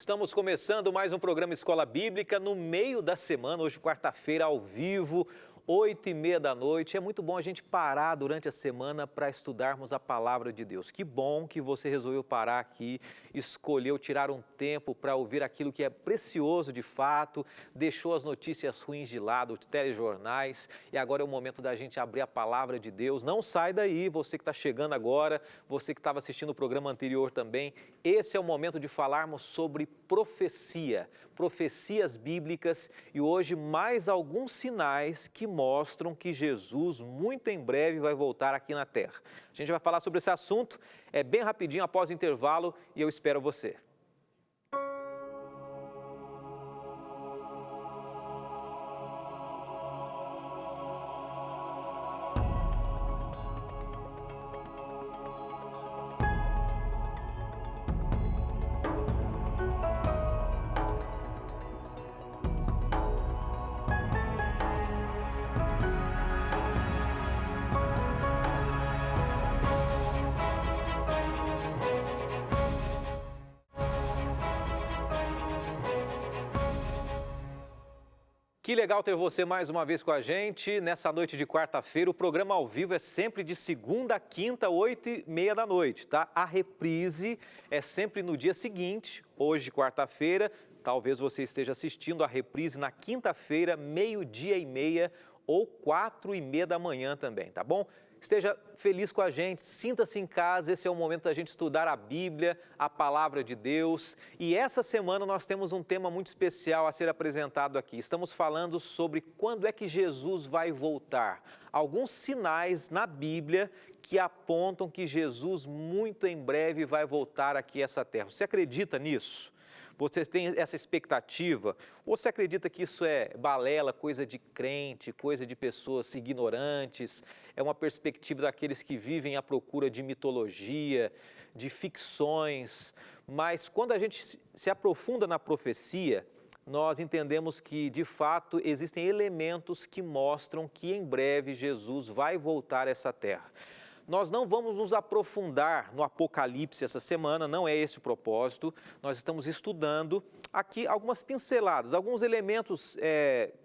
Estamos começando mais um programa Escola Bíblica no meio da semana, hoje quarta-feira ao vivo, 8h30 da noite. É muito bom a gente parar durante a semana para estudarmos a Palavra de Deus. Que bom que você resolveu parar aqui, escolheu tirar um tempo para ouvir aquilo que é precioso de fato, deixou as notícias ruins de lado, os telejornais, e agora é o momento da gente abrir a Palavra de Deus. Não sai daí, você que está chegando agora, você que estava assistindo o programa anterior também. Esse é o momento de falarmos sobre profecia, profecias bíblicas e hoje mais alguns sinais que mostram que Jesus muito em breve vai voltar aqui na Terra. A gente vai falar sobre esse assunto, é bem rapidinho após o intervalo e eu espero você. Que legal ter você mais uma vez com a gente nessa noite de quarta-feira. O programa ao vivo é sempre de segunda a quinta, 8h30 da noite, tá? A reprise é sempre no dia seguinte, hoje, quarta-feira. Talvez você esteja assistindo a reprise na quinta-feira, 12h30 ou 4h30 da manhã também, tá bom? Esteja feliz com a gente, sinta-se em casa, esse é o momento da gente estudar a Bíblia, a Palavra de Deus. E essa semana nós temos um tema muito especial a ser apresentado aqui. Estamos falando sobre quando é que Jesus vai voltar. Alguns sinais na Bíblia que apontam que Jesus muito em breve vai voltar aqui a essa terra. Você acredita nisso? Você tem essa expectativa? Ou você acredita que isso é balela, coisa de crente, coisa de pessoas ignorantes? É uma perspectiva daqueles que vivem à procura de mitologia, de ficções. Mas quando a gente se aprofunda na profecia, nós entendemos que, de fato, existem elementos que mostram que em breve Jesus vai voltar a essa terra. Nós não vamos nos aprofundar no Apocalipse essa semana, não é esse o propósito. Nós estamos estudando aqui algumas pinceladas, alguns elementos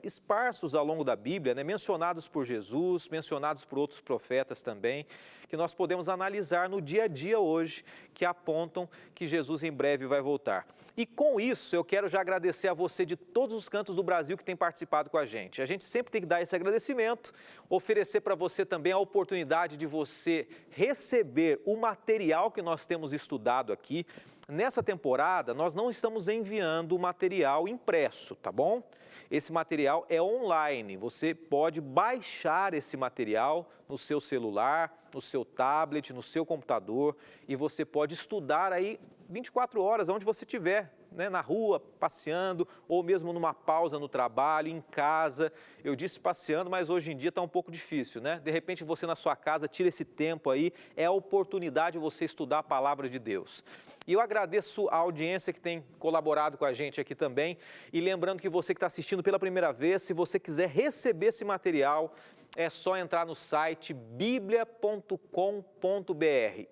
esparsos ao longo da Bíblia, né, mencionados por Jesus, mencionados por outros profetas também, que nós podemos analisar no dia a dia hoje, que apontam que Jesus em breve vai voltar. E com isso, eu quero já agradecer a você de todos os cantos do Brasil que tem participado com a gente. A gente sempre tem que dar esse agradecimento, oferecer para você também a oportunidade de você receber o material que nós temos estudado aqui. Nessa temporada, nós não estamos enviando o material impresso, tá bom? Esse material é online, você pode baixar esse material no seu celular, no seu tablet, no seu computador e você pode estudar aí 24 horas, onde você estiver, né, na rua, passeando, ou mesmo numa pausa no trabalho, em casa. Eu disse passeando, mas hoje em dia está um pouco difícil, né? De repente você na sua casa tira esse tempo aí, é a oportunidade de você estudar a Palavra de Deus. E eu agradeço a audiência que tem colaborado com a gente aqui também. E lembrando que você que está assistindo pela primeira vez, se você quiser receber esse material, é só entrar no site biblia.com.br.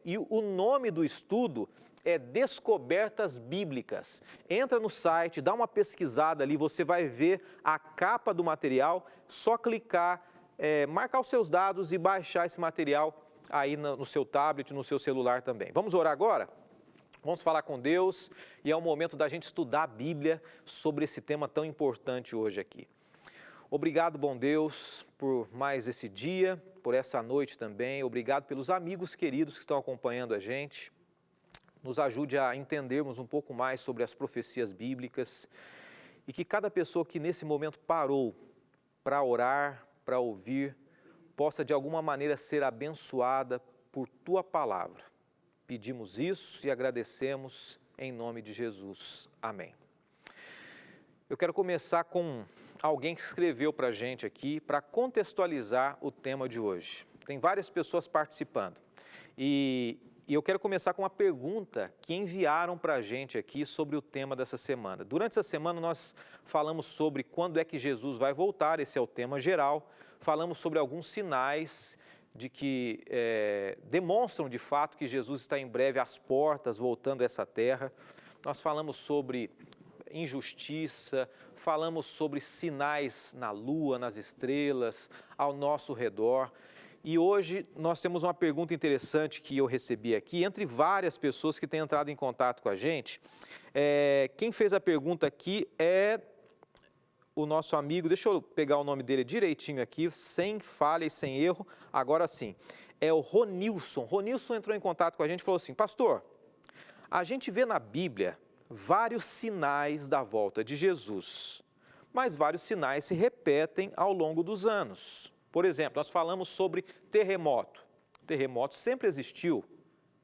E o nome do estudo é Descobertas Bíblicas. Entra no site, dá uma pesquisada ali, você vai ver a capa do material, só clicar, marcar os seus dados e baixar esse material aí no seu tablet, no seu celular também. Vamos orar agora? Vamos falar com Deus e é o momento da gente estudar a Bíblia sobre esse tema tão importante hoje aqui. Obrigado, bom Deus, por mais esse dia, por essa noite também. Obrigado pelos amigos queridos que estão acompanhando a gente. Nos ajude a entendermos um pouco mais sobre as profecias bíblicas e que cada pessoa que nesse momento parou para orar, para ouvir, possa de alguma maneira ser abençoada por Tua Palavra. Pedimos isso e agradecemos em nome de Jesus. Amém. Eu quero começar com alguém que escreveu para a gente aqui para contextualizar o tema de hoje. Tem várias pessoas participando e eu quero começar com uma pergunta que enviaram para a gente aqui sobre o tema dessa semana. Durante essa semana nós falamos sobre quando é que Jesus vai voltar, esse é o tema geral. Falamos sobre alguns sinais de que demonstram de fato que Jesus está em breve às portas, voltando a essa terra. nós falamos sobre injustiça, falamos sobre sinais na lua, nas estrelas, ao nosso redor. E hoje nós temos uma pergunta interessante que eu recebi aqui, entre várias pessoas que têm entrado em contato com a gente. Quem fez a pergunta aqui é o nosso amigo, deixa eu pegar o nome dele direitinho aqui, sem falha e sem erro, agora sim, é o Ronilson. Ronilson entrou em contato com a gente e falou assim: pastor, a gente vê na Bíblia vários sinais da volta de Jesus, mas vários sinais se repetem ao longo dos anos. Por exemplo, nós falamos sobre terremoto. Terremoto sempre existiu,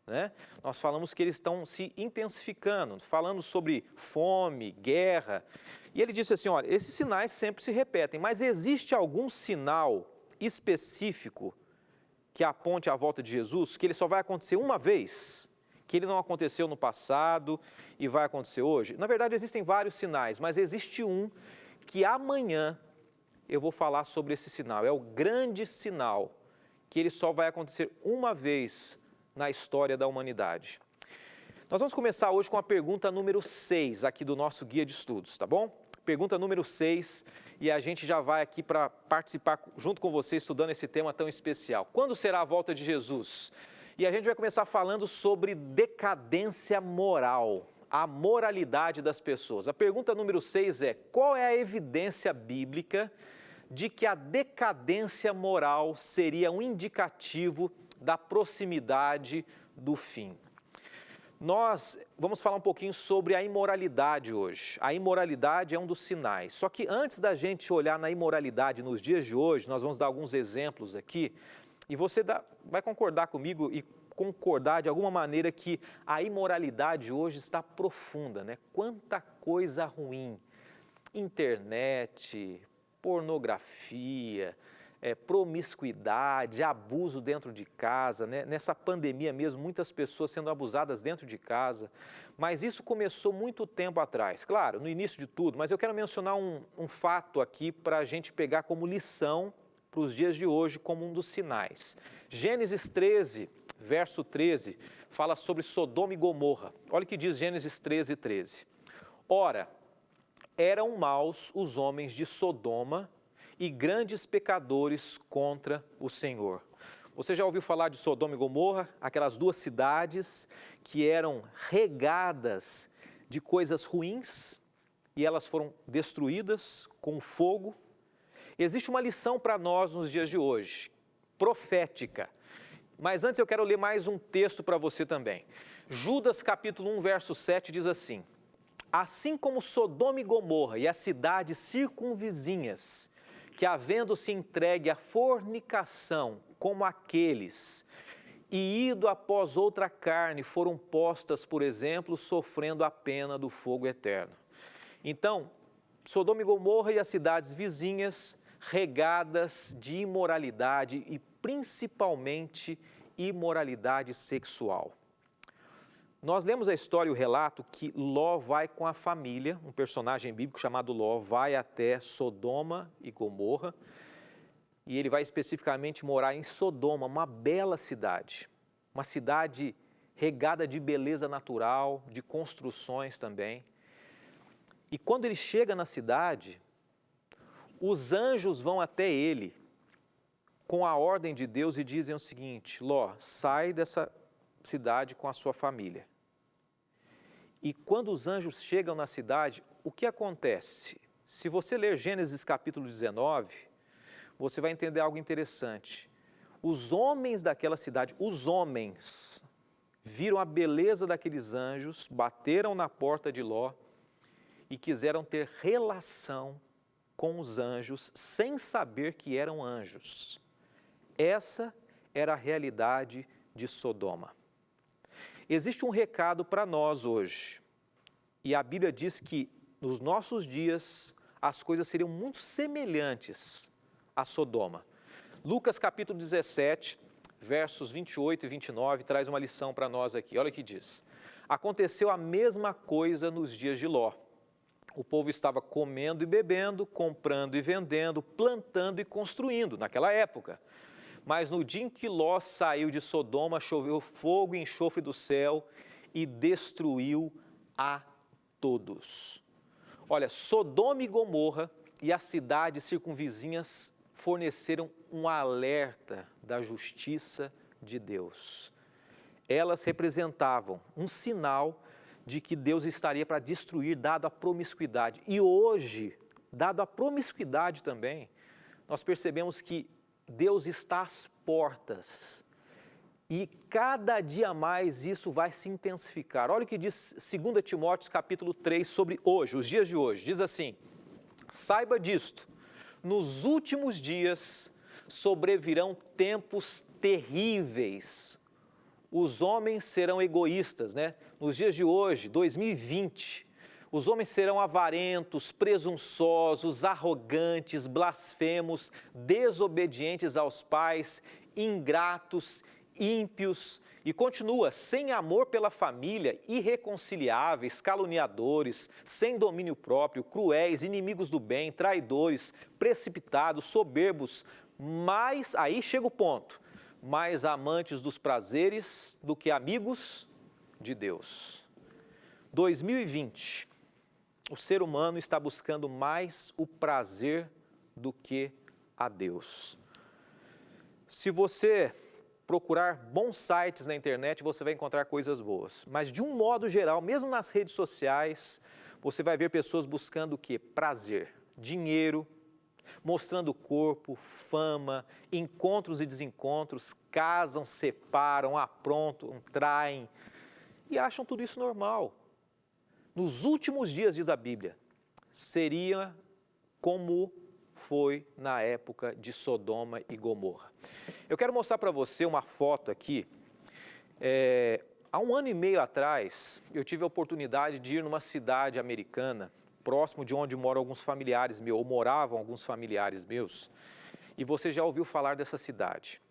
né? Nós falamos que eles estão se intensificando, falamos sobre fome, guerra. E ele disse assim, olha, esses sinais sempre se repetem, mas existe algum sinal específico que aponte à volta de Jesus, que ele só vai acontecer uma vez, que ele não aconteceu no passado e vai acontecer hoje? Na verdade, existem vários sinais, mas existe um que amanhã eu vou falar sobre esse sinal. É o grande sinal, que ele só vai acontecer uma vez na história da humanidade. Nós vamos começar hoje com a pergunta número 6 aqui do nosso guia de estudos, tá bom? Pergunta número 6, e a gente já vai aqui para participar junto com você estudando esse tema tão especial. Quando será a volta de Jesus? E a gente vai começar falando sobre decadência moral, a moralidade das pessoas. A pergunta número 6 é: qual é a evidência bíblica de que a decadência moral seria um indicativo da proximidade do fim? Nós vamos falar um pouquinho sobre a imoralidade hoje. A imoralidade é um dos sinais. Só que antes da gente olhar na imoralidade nos dias de hoje, nós vamos dar alguns exemplos aqui, e você vai concordar comigo e concordar de alguma maneira que a imoralidade hoje está profunda, né? Quanta coisa ruim, internet, pornografia, promiscuidade, abuso dentro de casa, né? Nessa pandemia mesmo, muitas pessoas sendo abusadas dentro de casa, mas isso começou muito tempo atrás, claro, no início de tudo, mas eu quero mencionar um fato aqui para a gente pegar como lição para os dias de hoje, como um dos sinais. Gênesis 13, verso 13, fala sobre Sodoma e Gomorra. Olha o que diz Gênesis 13, 13. Ora, eram maus os homens de Sodoma e grandes pecadores contra o Senhor. Você já ouviu falar de Sodoma e Gomorra? Aquelas duas cidades que eram regadas de coisas ruins e elas foram destruídas com fogo. Existe uma lição para nós nos dias de hoje, profética. Mas antes eu quero ler mais um texto para você também. Judas capítulo 1, verso 7 diz assim: assim como Sodoma e Gomorra e as cidades circunvizinhas, que havendo-se entregue à fornicação como aqueles, e ido após outra carne, foram postas, por exemplo, sofrendo a pena do fogo eterno. Então, Sodoma e Gomorra e as cidades vizinhas, regadas de imoralidade e principalmente imoralidade sexual. Nós lemos a história e o relato que Ló vai com a família, um personagem bíblico chamado Ló, vai até Sodoma e Gomorra, e ele vai especificamente morar em Sodoma, uma bela cidade, uma cidade regada de beleza natural, de construções também. E quando ele chega na cidade, os anjos vão até ele com a ordem de Deus e dizem o seguinte: Ló, sai dessa cidade com a sua família. E quando os anjos chegam na cidade, o que acontece? Se você ler Gênesis capítulo 19, você vai entender algo interessante. Os homens daquela cidade, os homens, viram a beleza daqueles anjos, bateram na porta de Ló e quiseram ter relação com os anjos sem saber que eram anjos. Essa era a realidade de Sodoma. Existe um recado para nós hoje, e a Bíblia diz que nos nossos dias as coisas seriam muito semelhantes a Sodoma. Lucas capítulo 17, versos 28 e 29, traz uma lição para nós aqui. Olha o que diz: aconteceu a mesma coisa nos dias de Ló. O povo estava comendo e bebendo, comprando e vendendo, plantando e construindo, naquela época. Mas no dia em que Ló saiu de Sodoma, choveu fogo e enxofre do céu e destruiu a todos. Olha, Sodoma e Gomorra e as cidades circunvizinhas forneceram um alerta da justiça de Deus. Elas representavam um sinal de que Deus estaria para destruir, dado a promiscuidade. E hoje, dado a promiscuidade também, nós percebemos que Deus está às portas. E cada dia mais isso vai se intensificar. Olha o que diz 2 Timóteo capítulo 3 sobre hoje, os dias de hoje. Diz assim: saiba disto, nos últimos dias sobrevirão tempos terríveis. Os homens serão egoístas, né? Nos dias de hoje, 2020, os homens serão avarentos, presunçosos, arrogantes, blasfemos, desobedientes aos pais, ingratos, ímpios, e continua, sem amor pela família, irreconciliáveis, caluniadores, sem domínio próprio, cruéis, inimigos do bem, traidores, precipitados, soberbos, mas, aí chega o ponto, mais amantes dos prazeres do que amigos de Deus. 2020, o ser humano está buscando mais o prazer do que a Deus. Se você procurar bons sites na internet, você vai encontrar coisas boas. Mas de um modo geral, mesmo nas redes sociais, você vai ver pessoas buscando o quê? Prazer, dinheiro, mostrando o corpo, fama, encontros e desencontros, casam, separam, aprontam, traem e acham tudo isso normal. Nos últimos dias, diz a Bíblia, seria como foi na época de Sodoma e Gomorra. Eu quero mostrar para você uma foto aqui. Há 1 ano e meio atrás, eu tive a oportunidade de ir numa cidade americana, próximo de onde moram alguns familiares meus, ou moravam alguns familiares meus, e você já ouviu falar dessa cidade.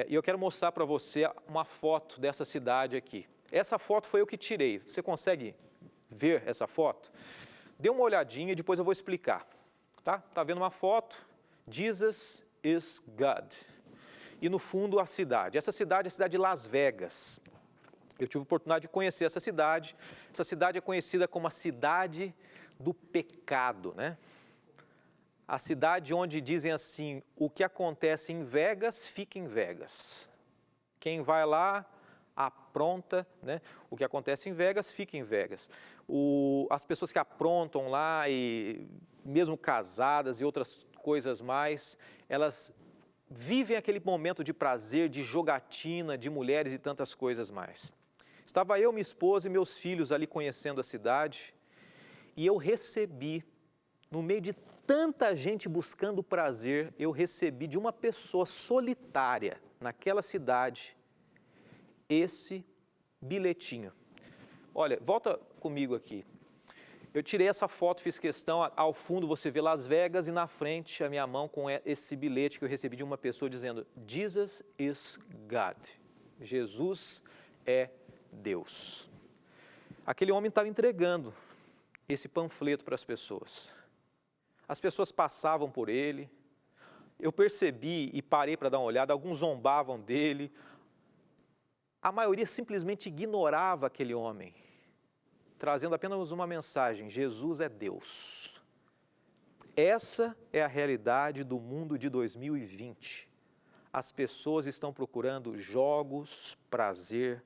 E eu quero mostrar para você uma foto dessa cidade aqui. Essa foto foi eu que tirei. Você consegue ver essa foto? Dê uma olhadinha e depois eu vou explicar. Tá vendo uma foto? Jesus is God. E no fundo a cidade. Essa cidade é a cidade de Las Vegas. Eu tive a oportunidade de conhecer essa cidade. Essa cidade é conhecida como a cidade do pecado, né? A cidade onde dizem assim, o que acontece em Vegas, fica em Vegas. Quem vai lá, apronta, né? O que acontece em Vegas, fica em Vegas. As pessoas que aprontam lá, e mesmo casadas e outras coisas mais, elas vivem aquele momento de prazer, de jogatina, de mulheres e tantas coisas mais. Estava eu, minha esposa e meus filhos ali conhecendo a cidade, e eu recebi, no meio de tanta gente buscando prazer, eu recebi de uma pessoa solitária naquela cidade esse bilhetinho. Olha, volta comigo aqui. Eu tirei essa foto, fiz questão, ao fundo você vê Las Vegas e na frente a minha mão com esse bilhete que eu recebi de uma pessoa dizendo Jesus is God. Jesus é Deus. Aquele homem estava entregando esse panfleto para as pessoas. As pessoas passavam por ele, eu percebi e parei para dar uma olhada, alguns zombavam dele, a maioria simplesmente ignorava aquele homem, trazendo apenas uma mensagem: Jesus é Deus. Essa é a realidade do mundo de 2020. As pessoas estão procurando jogos, prazer,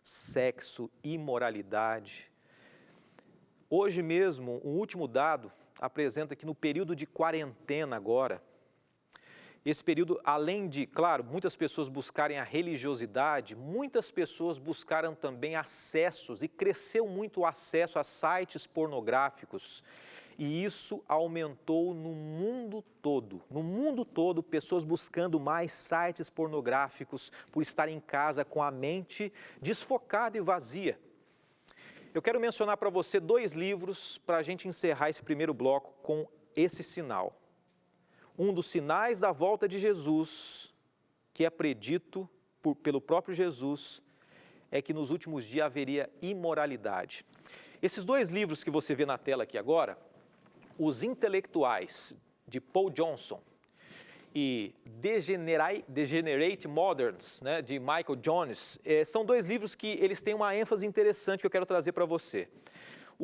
sexo, imoralidade. Hoje mesmo, um último dado apresenta que no período de quarentena agora, esse período, além de, claro, muitas pessoas buscarem a religiosidade, muitas pessoas buscaram também acessos, e cresceu muito o acesso a sites pornográficos, e isso aumentou no mundo todo. No mundo todo, pessoas buscando mais sites pornográficos por estar em casa com a mente desfocada e vazia. Eu quero mencionar para você 2 livros para a gente encerrar esse primeiro bloco com esse sinal. Um dos sinais da volta de Jesus, que é predito pelo próprio Jesus, é que nos últimos dias haveria imoralidade. Esses 2 livros que você vê na tela aqui agora, Os Intelectuais, de Paul Johnson, e Degenerate Moderns, né, de Michael Jones, são 2 livros que eles têm uma ênfase interessante que eu quero trazer para você.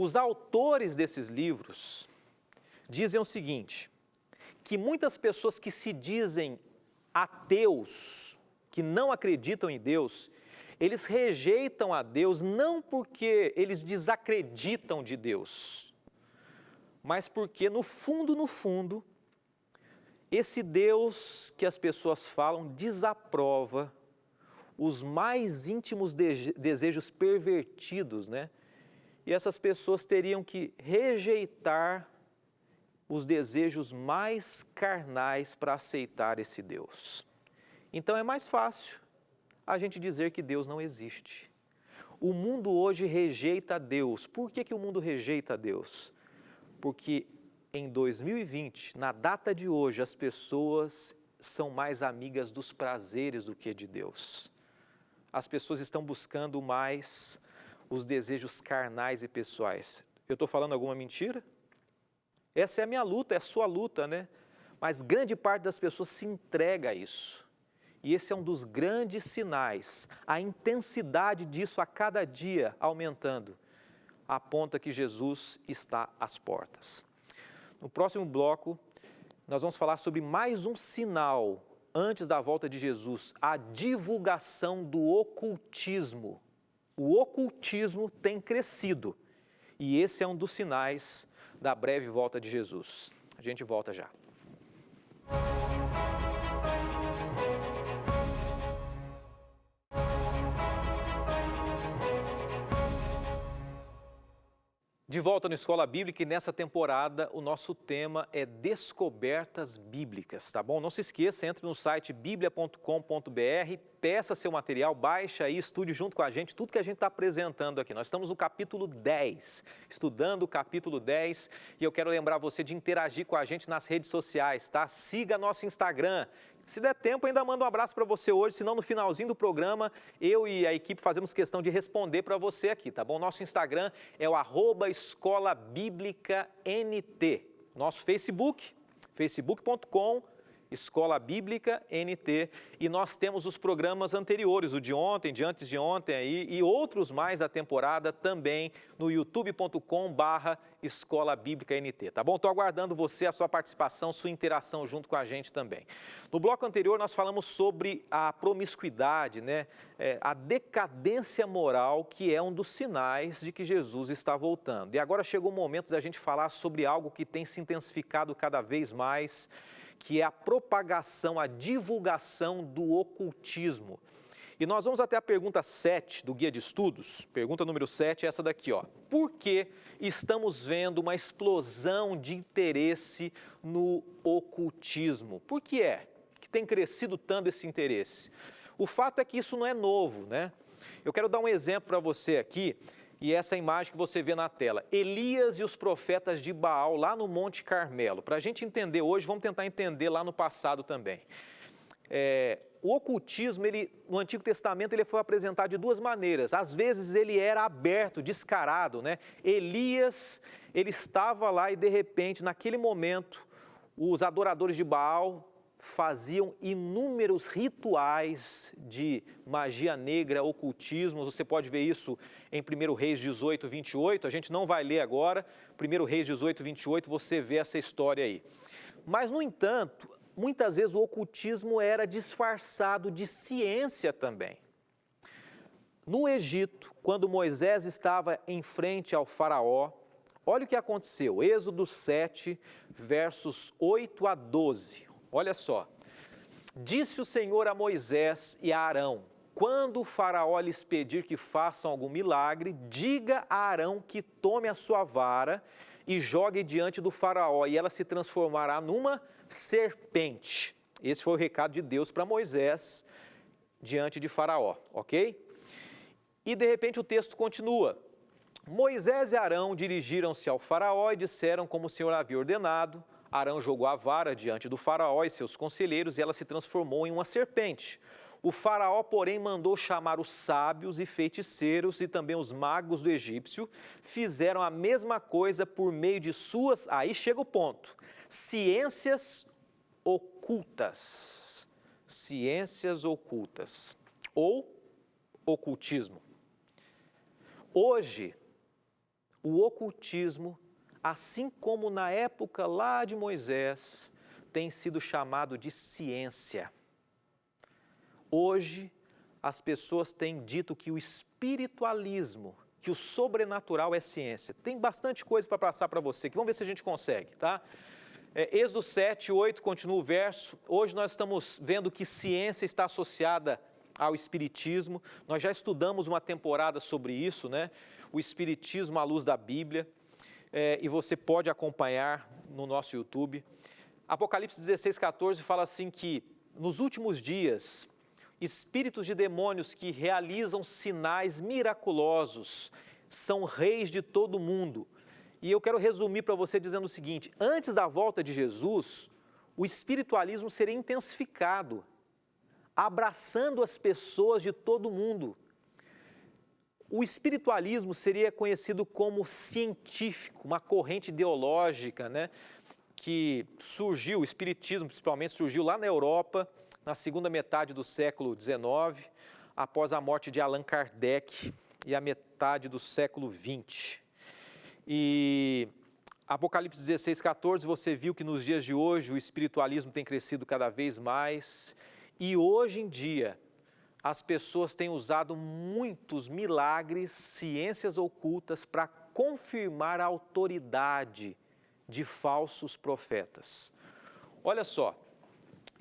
Os autores desses livros dizem o seguinte, que muitas pessoas que se dizem ateus, que não acreditam em Deus, eles rejeitam a Deus não porque eles desacreditam de Deus, mas porque no fundo, esse Deus que as pessoas falam desaprova os mais íntimos desejos pervertidos, né? E essas pessoas teriam que rejeitar os desejos mais carnais para aceitar esse Deus. Então é mais fácil a gente dizer que Deus não existe. O mundo hoje rejeita Deus. Por que o mundo rejeita Deus? Porque em 2020, na data de hoje, as pessoas são mais amigas dos prazeres do que de Deus. As pessoas estão buscando mais os desejos carnais e pessoais. Eu estou falando alguma mentira? Essa é a minha luta, é a sua luta, né? Mas grande parte das pessoas se entrega a isso. E esse é um dos grandes sinais, a intensidade disso a cada dia aumentando, aponta que Jesus está às portas. No próximo bloco, nós vamos falar sobre mais um sinal antes da volta de Jesus, a divulgação do ocultismo. O ocultismo tem crescido e esse é um dos sinais da breve volta de Jesus. A gente volta já. De volta no Escola Bíblica e nessa temporada o nosso tema é Descobertas Bíblicas, tá bom? Não se esqueça, entre no site biblia.com.br, peça seu material, baixa aí, estude junto com a gente tudo que a gente está apresentando aqui. Nós estamos no capítulo 10, estudando o capítulo 10 e eu quero lembrar você de interagir com a gente nas redes sociais, tá? Siga nosso Instagram. Se der tempo, ainda mando um abraço para você hoje, senão no finalzinho do programa, eu e a equipe fazemos questão de responder para você aqui, tá bom? Nosso Instagram é o @escolabíblicaNT. Nosso Facebook, facebook.com, Escola Bíblica NT, e nós temos os programas anteriores, o de ontem, de antes de ontem aí, e outros mais da temporada também no youtube.com/Escola Bíblica NT, tá bom? Estou aguardando você, a sua participação, sua interação junto com a gente também. No bloco anterior nós falamos sobre a promiscuidade, né? A decadência moral, que é um dos sinais de que Jesus está voltando. E agora chegou o momento da gente falar sobre algo que tem se intensificado cada vez mais, que é a propagação, a divulgação do ocultismo. E nós vamos até a pergunta 7 do Guia de Estudos. Pergunta número 7 é essa daqui, ó. Por que estamos vendo uma explosão de interesse no ocultismo? Por que é que tem crescido tanto esse interesse? O fato é que isso não é novo, né? Eu quero dar um exemplo para você aqui, e essa imagem que você vê na tela. Elias e os profetas de Baal, lá no Monte Carmelo. Para a gente entender hoje, vamos tentar entender lá no passado também. O ocultismo, no Antigo Testamento, ele foi apresentado de duas maneiras. Às vezes ele era aberto, descarado, né? Elias, ele estava lá e de repente, naquele momento, os adoradores de Baal faziam inúmeros rituais de magia negra, ocultismos. Você pode ver isso em 1 Reis 18, 28. A gente não vai ler agora. 1 Reis 18, 28, você vê essa história aí. Mas, no entanto, muitas vezes o ocultismo era disfarçado de ciência também. No Egito, quando Moisés estava em frente ao faraó, olha o que aconteceu. Êxodo 7, versos 8 a 12. Olha só, disse o Senhor a Moisés e a Arão, quando o faraó lhes pedir que façam algum milagre, diga a Arão que tome a sua vara e jogue diante do faraó, e ela se transformará numa serpente. Esse foi o recado de Deus para Moisés diante de faraó, ok? E de repente o texto continua. Moisés e Arão dirigiram-se ao faraó e disseram como o Senhor havia ordenado. Arão jogou a vara diante do faraó e seus conselheiros e ela se transformou em uma serpente. O faraó, porém, mandou chamar os sábios e feiticeiros e também os magos do egípcio. Fizeram a mesma coisa por meio de suas, aí chega o ponto, ciências ocultas. Ciências ocultas ou ocultismo. Hoje, o ocultismo, assim como na época lá de Moisés, tem sido chamado de ciência. Hoje, as pessoas têm dito que o espiritualismo, que o sobrenatural é ciência. Tem bastante coisa para passar para você, que vamos ver se a gente consegue, tá? Êxodo 7, 8, continua o verso. Hoje nós estamos vendo que ciência está associada ao espiritismo. Nós já estudamos uma temporada sobre isso, né? O espiritismo à luz da Bíblia. E você pode acompanhar no nosso YouTube. Apocalipse 16, 14 fala assim que nos últimos dias, espíritos de demônios que realizam sinais miraculosos são reis de todo o mundo. E eu quero resumir para você dizendo o seguinte: antes da volta de Jesus, o espiritualismo seria intensificado, abraçando as pessoas de todo o mundo. O espiritualismo seria conhecido como científico, uma corrente ideológica, né, que surgiu, o espiritismo principalmente surgiu lá na Europa, na segunda metade do século XIX, após a morte de Allan Kardec, e a metade do século XX. E Apocalipse 16, 14, você viu que nos dias de hoje o espiritualismo tem crescido cada vez mais, e hoje em dia as pessoas têm usado muitos milagres, ciências ocultas para confirmar a autoridade de falsos profetas. Olha só,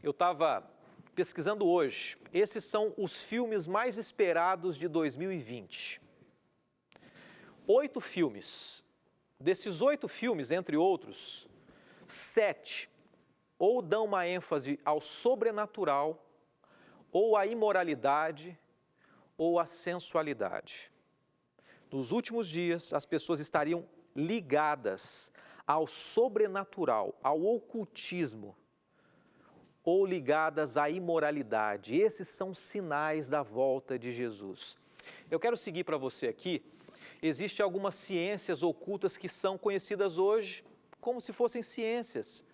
eu estava pesquisando hoje, esses são os filmes mais esperados de 2020. 8 filmes. Desses 8 filmes, entre outros, 7 ou dão uma ênfase ao sobrenatural, ou à imoralidade, ou à sensualidade. Nos últimos dias, as pessoas estariam ligadas ao sobrenatural, ao ocultismo, ou ligadas à imoralidade. Esses são sinais da volta de Jesus. Eu quero seguir para você aqui. Existem algumas ciências ocultas que são conhecidas hoje como se fossem ciências,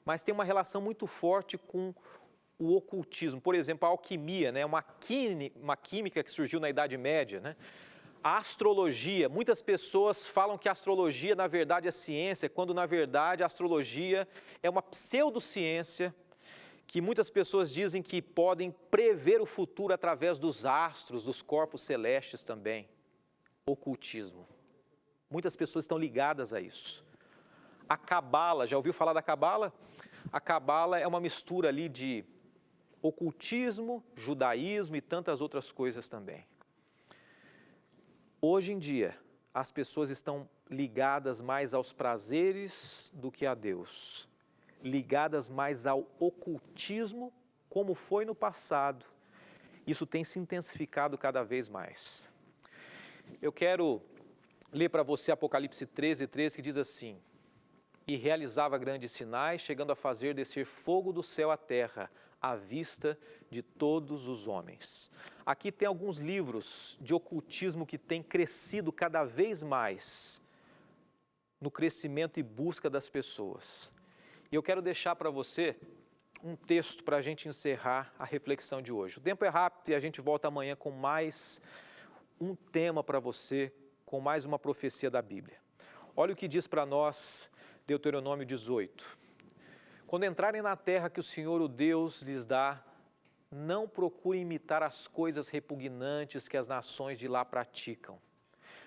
mas tem uma relação muito forte com o ocultismo. Por exemplo, a alquimia, né? uma química que surgiu na Idade Média, né? A astrologia, muitas pessoas falam que a astrologia na verdade é ciência, quando na verdade a astrologia é uma pseudociência, que muitas pessoas dizem que podem prever o futuro através dos astros, dos corpos celestes também. Ocultismo. Muitas pessoas estão ligadas a isso. A Cabala, já ouviu falar da Cabala? A Cabala é uma mistura ali de ocultismo, judaísmo e tantas outras coisas também. Hoje em dia, as pessoas estão ligadas mais aos prazeres do que a Deus, ligadas mais ao ocultismo, como foi no passado. Isso tem se intensificado cada vez mais. Eu quero ler para você Apocalipse 13, 13, que diz assim: e realizava grandes sinais, chegando a fazer descer fogo do céu à terra, à vista de todos os homens. Aqui tem alguns livros de ocultismo que têm crescido cada vez mais no crescimento e busca das pessoas. E eu quero deixar para você um texto para a gente encerrar a reflexão de hoje. O tempo é rápido e a gente volta amanhã com mais um tema para você, com mais uma profecia da Bíblia. Olha o que diz para nós Deuteronômio 18. Quando entrarem na terra que o Senhor, o Deus, lhes dá, não procurem imitar as coisas repugnantes que as nações de lá praticam.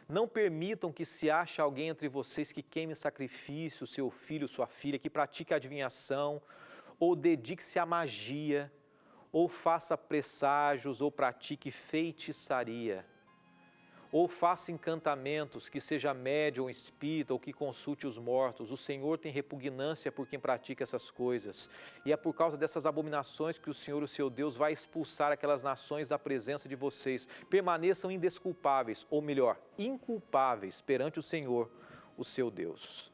Não permitam que se ache alguém entre vocês que queime sacrifício, seu filho, sua filha, que pratique adivinhação, ou dedique-se à magia, ou faça presságios, ou pratique feitiçaria, ou faça encantamentos, que seja médium ou espírita, ou que consulte os mortos. O Senhor tem repugnância por quem pratica essas coisas. E é por causa dessas abominações que o Senhor, o seu Deus, vai expulsar aquelas nações da presença de vocês. Permaneçam indesculpáveis, ou melhor, inculpáveis perante o Senhor, o seu Deus.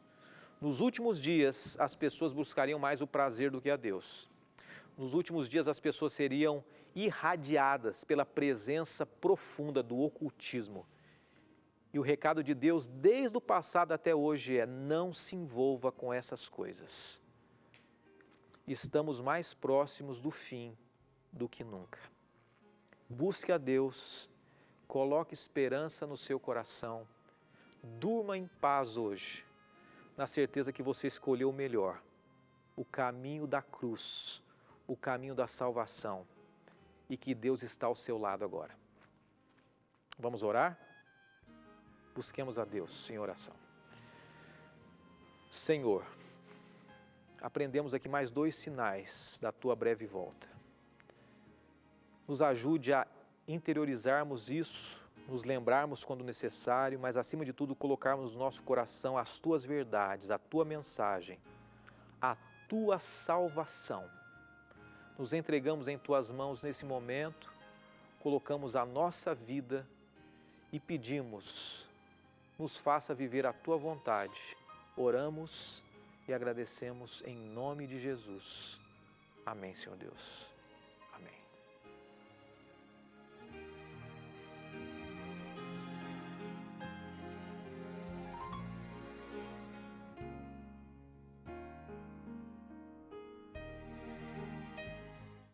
Nos últimos dias, as pessoas buscariam mais o prazer do que a Deus. Nos últimos dias, as pessoas seriam irradiadas pela presença profunda do ocultismo. E o recado de Deus, desde o passado até hoje, é: não se envolva com essas coisas. Estamos mais próximos do fim do que nunca. Busque a Deus, coloque esperança no seu coração, Durma em paz hoje, na certeza que você escolheu o melhor, o caminho da cruz, o caminho da salvação e que Deus está ao seu lado agora. Vamos orar? Busquemos a Deus em oração. Senhor, aprendemos aqui mais 2 sinais da Tua breve volta. Nos ajude a interiorizarmos isso, nos lembrarmos quando necessário, mas acima de tudo colocarmos no nosso coração as Tuas verdades, a Tua mensagem, a Tua salvação. Nos entregamos em Tuas mãos nesse momento, colocamos a nossa vida e pedimos, nos faça viver a Tua vontade. Oramos e agradecemos em nome de Jesus. Amém, Senhor Deus.